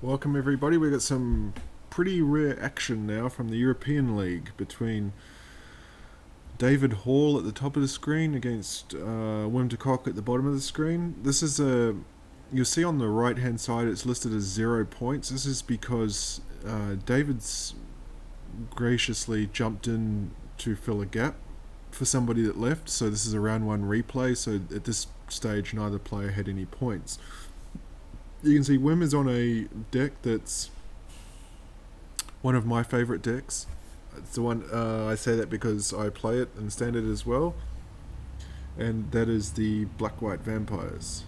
Welcome everybody. We've got some pretty rare action now from the European League between David Hall at the top of the screen against Wim de Kock at the bottom of the screen. This is you'll see on the right hand side it's listed as 0 points. This is because David's graciously jumped in to fill a gap for somebody that left. So this is a round 1 replay. So at this stage neither player had any points. You can see Wim is on a deck that's one of my favourite decks. It's the one, I say that because I play it in Standard as well, and that is the Black-White Vampires.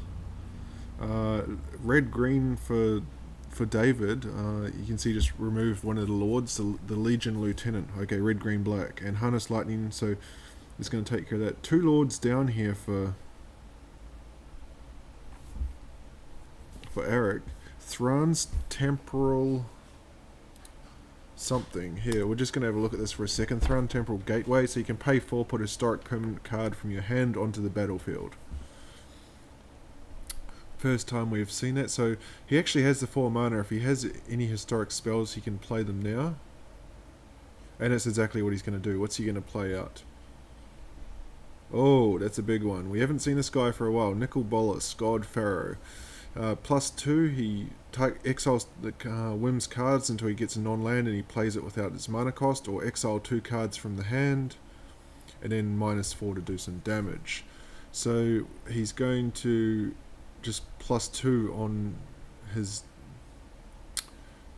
Red-Green for David, you can see just removed one of the Lords, the Legion Lieutenant. Okay, Red-Green-Black, and Harness Lightning, so it's going to take care of that. 2 Lords down here for Eric. Thrawn's Temporal something. Here, we're just going to have a look at this for a second. Thrawn Temporal Gateway, so you can pay 4, put a historic permanent card from your hand onto the battlefield. First time we've seen that, so he actually has the 4 mana. If he has any historic spells, he can play them now. And that's exactly what he's going to do. What's he going to play out? Oh, that's a big one. We haven't seen this guy for a while. Nicol Bolas, God Pharaoh. +2, he exiles the Wim's cards until he gets a non-land and he plays it without its mana cost, or exile 2 cards from the hand, and then -4 to do some damage. So he's going to just +2 on his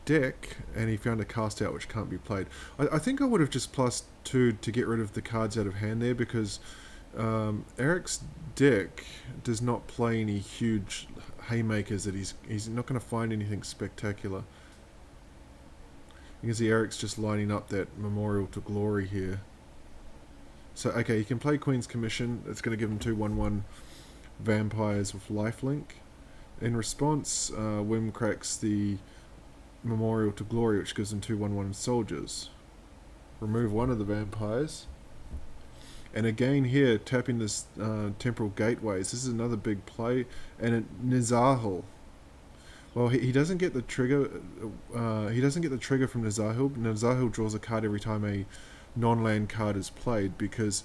deck, and he found a cast out which can't be played. I think I would have just +2 to get rid of the cards out of hand there, because Eric's deck does not play any huge haymakers that he's not going to find anything spectacular. You can see Eric's just lining up that Memorial to Glory here. So okay, he can play Queen's Commission. It's going to give him 2 1/1 vampires with lifelink. In response, Wim cracks the Memorial to Glory, which gives him 2 1/1 soldiers. Remove one of the vampires. And again here, tapping this Temporal Gateways. This is another big play. And Nizahel. Well, he doesn't get the trigger. He doesn't get the trigger from Nizahel. Nizahel draws a card every time a non-land card is played, because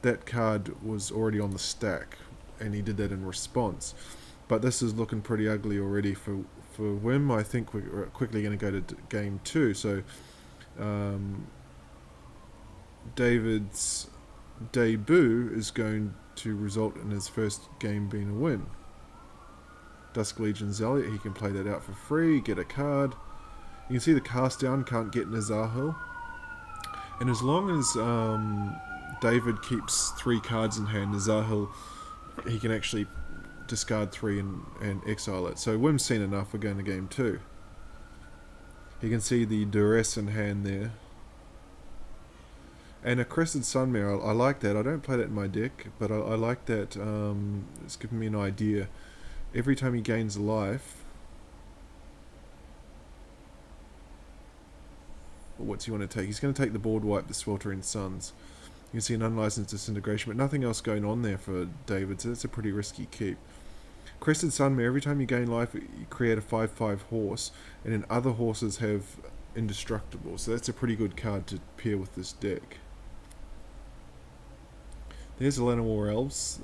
that card was already on the stack, and he did that in response. But this is looking pretty ugly already for Wim. I think we're quickly going to go to game 2. So David's debut is going to result in his first game being a win. Dusk Legion Zealot, he can play that out for free, get a card. You can see the cast down can't get Nizahel. And as long as David keeps 3 cards in hand, Nizahel, he can actually discard 3 and exile it. So Wim's seen enough, we're going to game 2. You can see the duress in hand there. And a Crested Sunmare, I like that. I don't play that in my deck, but I like that. It's giving me an idea. Every time he gains life, what's he want to take? He's going to take the board wipe, the Sweltering Suns. You can see an unlicensed disintegration, but nothing else going on there for David, so that's a pretty risky keep. Crested Sunmare, every time you gain life, you create a 5/5 horse, and then other horses have indestructible, so that's a pretty good card to pair with this deck. There's the Llanowar Elves.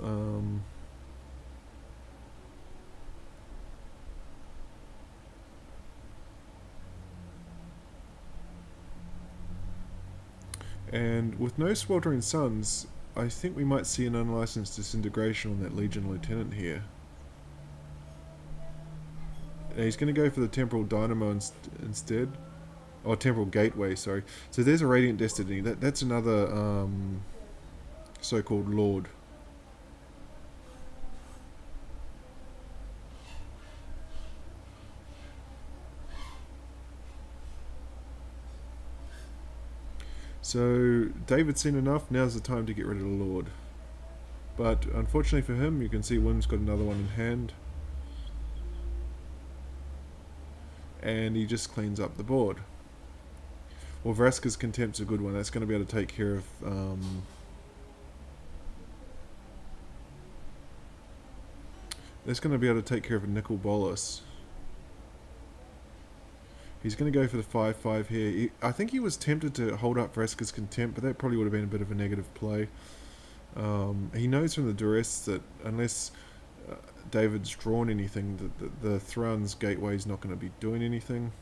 And with no Sweltering Suns, I think we might see an unlicensed disintegration on that Legion Lieutenant here. And he's going to go for the Temporal Dynamo instead. Oh, Temporal Gateway, sorry. So there's a Radiant Destiny. That's another so-called Lord. So David's seen enough, now's the time to get rid of the Lord. But unfortunately for him, you can see Wim's got another one in hand. And he just cleans up the board. Well, Vraska's Contempt's a good one. That's going to be able to take care of That's going to be able to take care of a Nicol Bolas. He's going to go for the 5-5 here. I think he was tempted to hold up Vraska's Contempt, but that probably would have been a bit of a negative play. He knows from the duress that unless David's drawn anything, the Thrawn's Gateway is not going to be doing anything.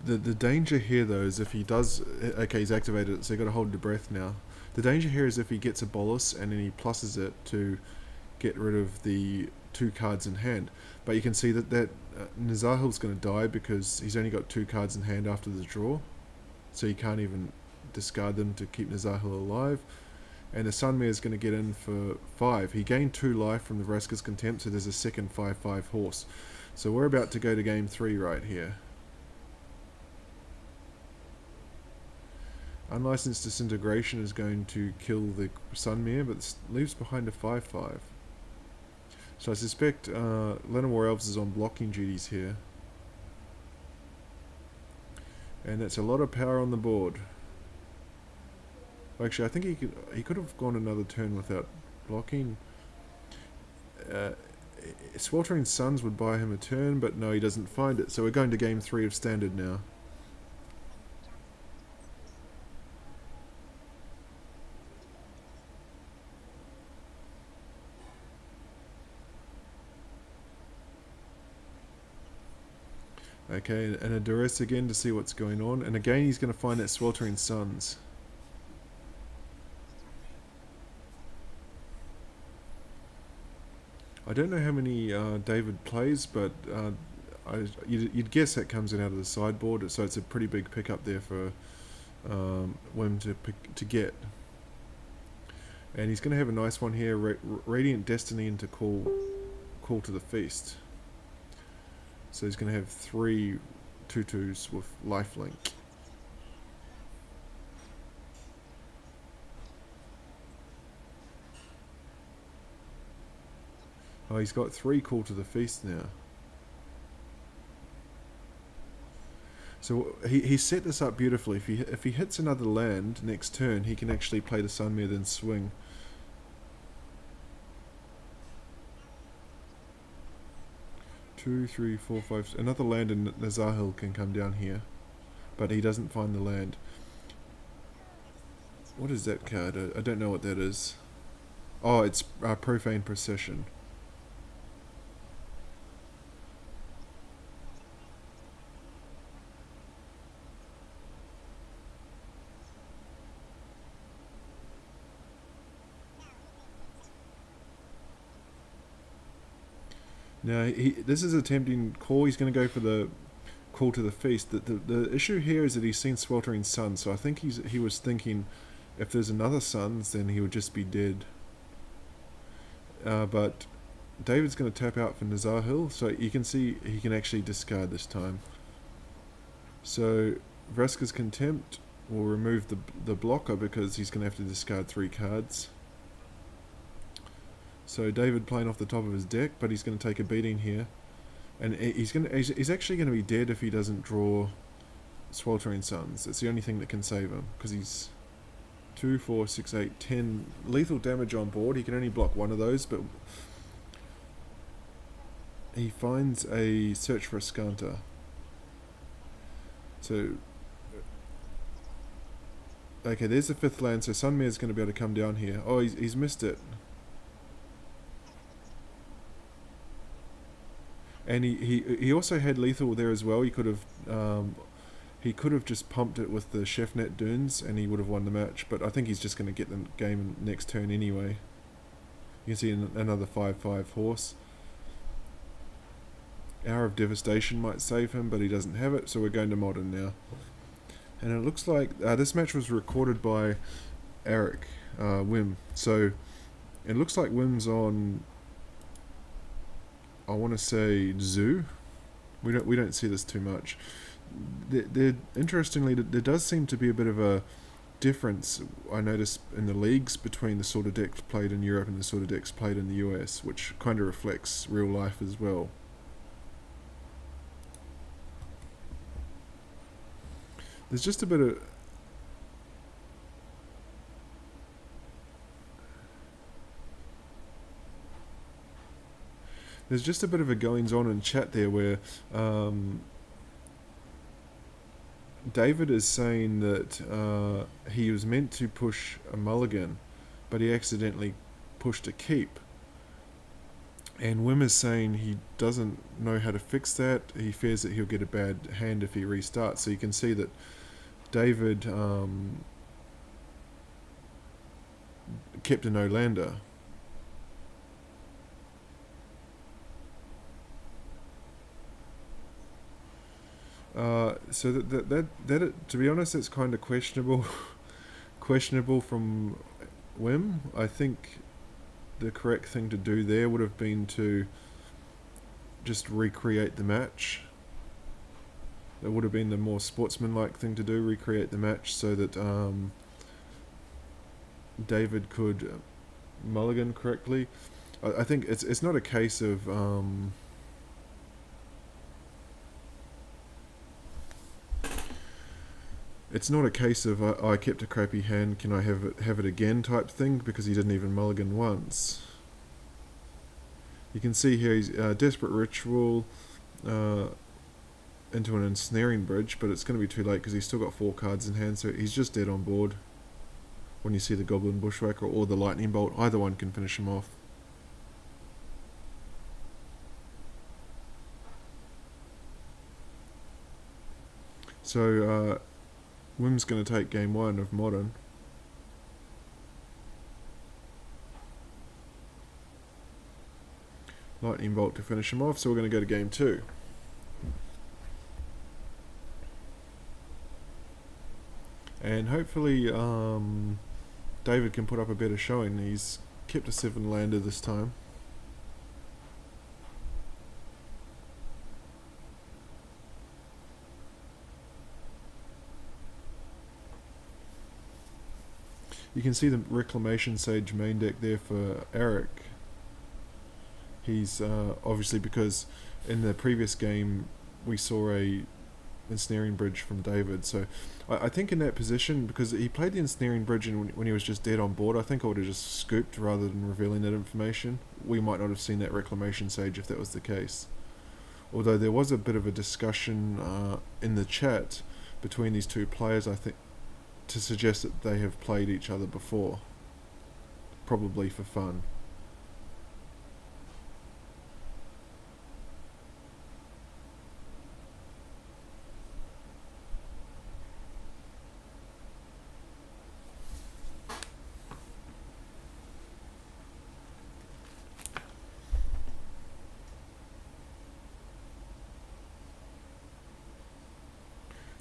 The danger here, though, is if he does... Okay, he's activated it, so you've got to hold your breath now. The danger here is if he gets a bolus and then he pluses it to get rid of the 2 cards in hand. But you can see that Nazahil's going to die because he's only got 2 cards in hand after the draw. So you can't even discard them to keep Nazahil alive. And the Sunmare is going to get in for 5. He gained 2 life from the Vraska's Contempt, so there's a second 5-5 horse. So we're about to go to game 3 right here. Unlicensed Disintegration is going to kill the Sunmare, but leaves behind a 5-5. So I suspect Lenamore Elves is on blocking duties here. And that's a lot of power on the board. Actually, I think he could have gone another turn without blocking. Sweltering Suns would buy him a turn, but no, he doesn't find it. So we're going to game 3 of Standard now. Okay, and a duress again to see what's going on. And again, he's going to find that Sweltering Suns. I don't know how many David plays, but you'd guess that comes in out of the sideboard, so it's a pretty big pickup there for Wim to get. And he's going to have a nice one here, Radiant Destiny into Call to the Feast. So he's going to have 3 2/2s with lifelink. Oh, he's got 3 Call to the Feast now. So he set this up beautifully. If he hits another land next turn, he can actually play the Sunmare, then swing. Two, 3, 4, 5. Another land in Nazahil can come down here, but he doesn't find the land. What is that card? I don't know what that is. Oh, it's Profane Procession. Now, this is a tempting call. He's going to go for the Call to the Feast. The issue here is that he's seen Sweltering Suns, so I think he was thinking if there's another Suns, then he would just be dead. But David's going to tap out for Nazahil, so you can see he can actually discard this time. So Vraska's Contempt will remove the blocker because he's going to have to discard 3 cards. So David playing off the top of his deck, but he's going to take a beating here, and he's actually going to be dead if he doesn't draw Sweltering Suns. It's the only thing that can save him because he's 2, 4, 6, 8, 10 lethal damage on board. He can only block 1 of those, but he finds a Search for a Skanta. So okay, there's the 5th land. So Sunmare's going to be able to come down here. Oh, he's missed it. And he also had lethal there as well. He could have just pumped it with the Chefnet Dunes and he would have won the match. But I think he's just going to get the game next turn anyway. You can see another 5-5 horse. Hour of Devastation might save him, but he doesn't have it. So we're going to Modern now. And it looks like this match was recorded by Eric Wim. So it looks like Wim's on, I want to say, Zoo. We don't see this too much. Interestingly, there does seem to be a bit of a difference, I noticed, in the leagues between the sort of decks played in Europe and the sort of decks played in the US, which kind of reflects real life as well. There's just a bit of... There's just a bit of a goings on in chat there where David is saying that he was meant to push a mulligan, but he accidentally pushed a keep. And Wim is saying he doesn't know how to fix that. He fears that he'll get a bad hand if he restarts. So you can see that David kept a no-lander. So that to be honest, it's kind of questionable. Questionable from Wim. I think the correct thing to do there would have been to just recreate the match. That would have been the more sportsmanlike thing to do, recreate the match so that David could mulligan correctly. I think it's not a case of it's not a case of I kept a crappy hand, can I have it again type thing, because he didn't even mulligan once. You can see here he's Desperate Ritual into an Ensnaring Bridge, but it's going to be too late because he's still got 4 cards in hand, so he's just dead on board. When you see the Goblin Bushwhacker or the Lightning Bolt, either one can finish him off. So Wim's going to take game 1 of Modern. Lightning Bolt to finish him off, so we're going to go to game 2. And hopefully David can put up a better showing. He's kept a 7-lander this time. You can see the Reclamation Sage main deck there for Eric. He's obviously, because in the previous game we saw a Ensnaring Bridge from David, so I think in that position, because he played the Ensnaring Bridge and when he was just dead on board, I think I would have just scooped rather than revealing that information. We might not have seen that Reclamation Sage if that was the case. Although there was a bit of a discussion in the chat between these two players, I think, to suggest that they have played each other before, probably for fun.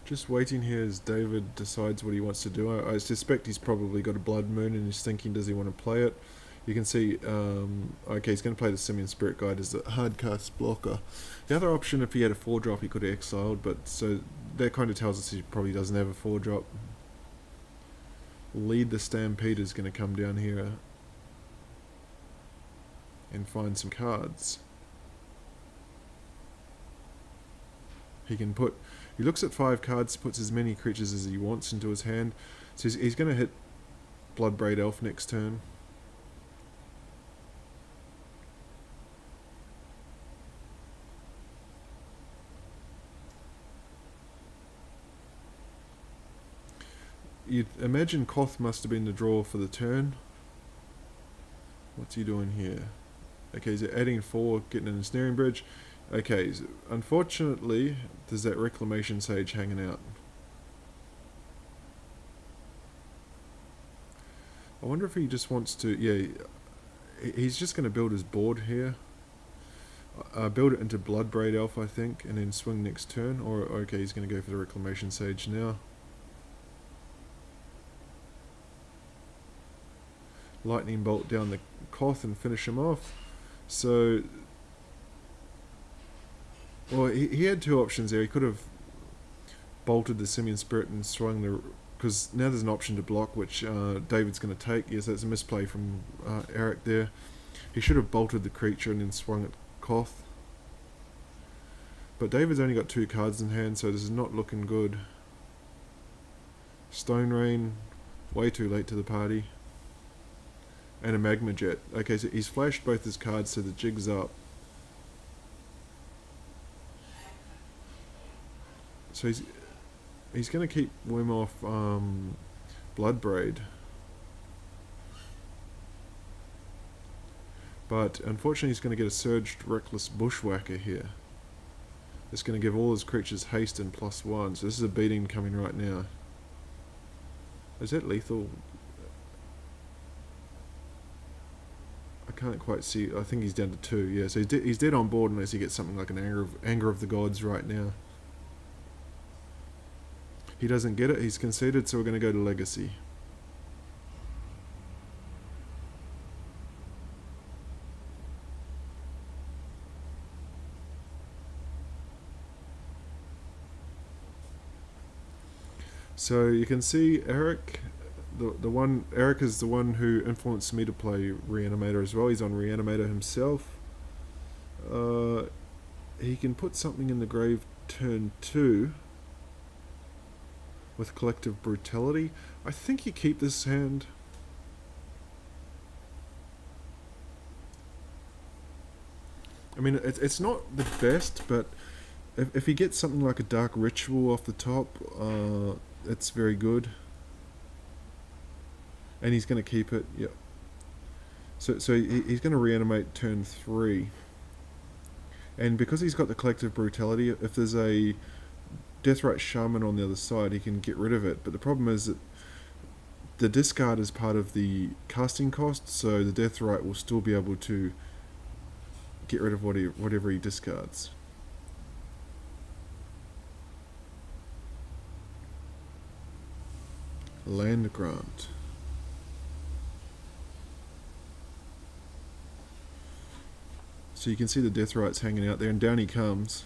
Just waiting here as David decides what he wants to do. I suspect he's probably got a Blood Moon and he's thinking, does he want to play it? You can see, okay, he's going to play the Simian Spirit Guide as a hard cast blocker. The other option, if he had a 4-drop, he could have exiled, but so that kind of tells us he probably doesn't have a 4-drop. Lead the Stampede is going to come down here and find some cards. He looks at 5 cards, puts as many creatures as he wants into his hand. So he's going to hit Bloodbraid Elf next turn. You'd imagine Koth must have been the draw for the turn. What's he doing here? Okay, he's adding 4, getting an Ensnaring Bridge. Okay, so unfortunately, there's that Reclamation Sage hanging out. I wonder if he just wants to... Yeah, he's just going to build his board here. Build it into Bloodbraid Elf, I think, and then swing next turn. Or, okay, he's going to go for the Reclamation Sage now. Lightning Bolt down the Koth and finish him off. So... Well, he had 2 options there. He could have bolted the Simian Spirit and swung the... Because now there's an option to block, which David's going to take. Yes, that's a misplay from Eric there. He should have bolted the creature and then swung at Koth. But David's only got 2 cards in hand, so this is not looking good. Stone Rain, way too late to the party. And a Magma Jet. Okay, so he's flashed both his cards, so the jig's up. So he's going to keep Wim off Bloodbraid. But unfortunately he's going to get a Surged Reckless Bushwhacker here. It's going to give all his creatures haste and +1. So this is a beating coming right now. Is that lethal? I can't quite see. I think he's down to 2. Yeah, so he's dead on board unless he gets something like an Anger of the Gods right now. He doesn't get it. He's conceded, so we're going to go to Legacy. So you can see Eric, Eric is the one who influenced me to play Reanimator as well. He's on Reanimator himself. He can put something in the grave turn 2 with Collective Brutality. I think you keep this hand. I mean, it's not the best, but if he gets something like a Dark Ritual off the top, it's very good. And he's going to keep it, yep. So he's going to reanimate turn 3. And because he's got the Collective Brutality, if there's a Deathrite Shaman on the other side, he can get rid of it. But the problem is that the discard is part of the casting cost, so the Deathrite will still be able to get rid of whatever he discards. Land Grant. So you can see the Deathrites hanging out there, and down he comes.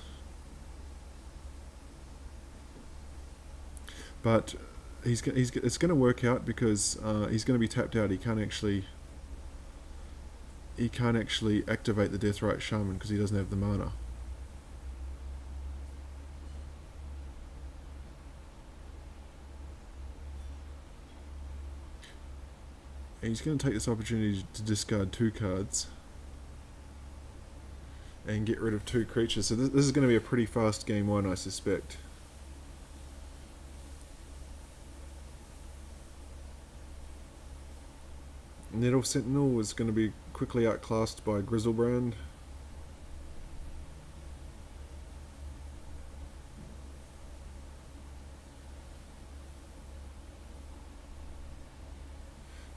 But it's going to work out because he's going to be tapped out. He can't actually activate the Deathrite Shaman because he doesn't have the mana. And he's going to take this opportunity to discard 2 cards and get rid of 2 creatures. So this is going to be a pretty fast game 1, I suspect. Nettle Sentinel was going to be quickly outclassed by Grizzlebrand.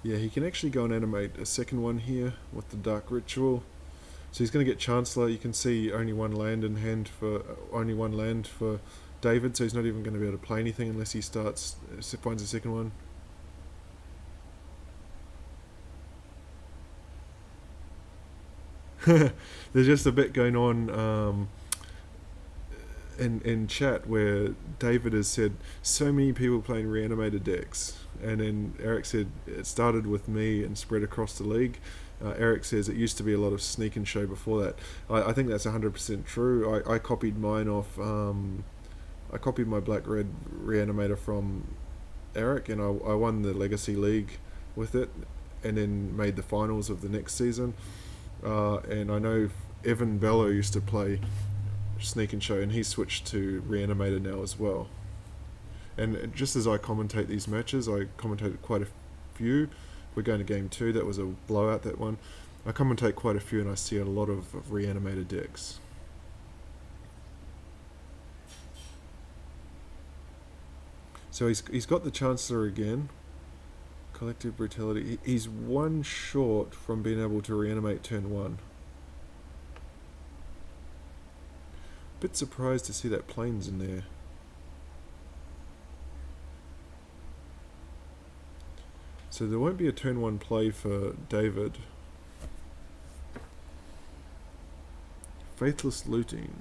Yeah, he can actually go and animate a second one here with the Dark Ritual. So he's going to get Chancellor. You can see only one land in hand for David, so he's not even going to be able to play anything unless he finds a second one. There's just a bit going on in chat where David has said so many people playing Reanimator decks, and then Eric said it started with me and spread across the league. Eric says it used to be a lot of sneak and show before that. I think that's 100% true. I copied mine off. I copied my black-red Reanimator from Eric, and I won the Legacy League with it, and then made the finals of the next season. And I know Evan Bello used to play Sneak and Show, and he switched to Reanimator now as well. And just as I commentate these matches, I commentated quite a few. We're going to game 2. That was a blowout, that one. I commentate quite a few, and I see a lot of Reanimator decks. So he's got the Chancellor again. Collective Brutality. He's 1 short from being able to reanimate turn 1. Bit surprised to see that Plains in there. So there won't be a turn 1 play for David. Faithless Looting.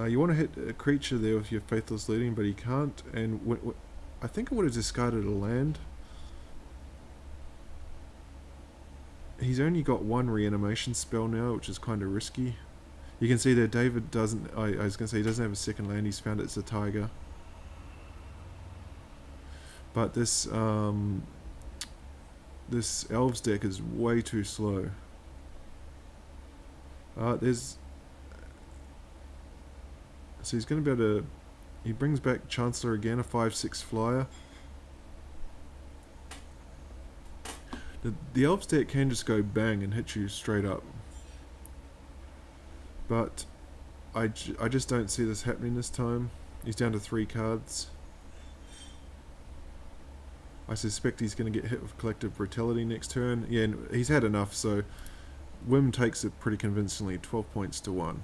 You want to hit a creature there with your Faithless Looting, but he can't. And I think I would have discarded a land. He's only got 1 reanimation spell now, which is kind of risky. You can see there David doesn't, I was going to say he doesn't have a second land, he's found it's a Tiger. But this Elves deck is way too slow. There's... So he's going to be able to... He brings back Chancellor again, a 5/6 flyer. The Elves deck can just go bang and hit you straight up. But I just don't see this happening this time. He's down to 3 cards. I suspect he's going to get hit with Collective Brutality next turn. Yeah, and he's had enough, so Wim takes it pretty convincingly, 12 points to 1.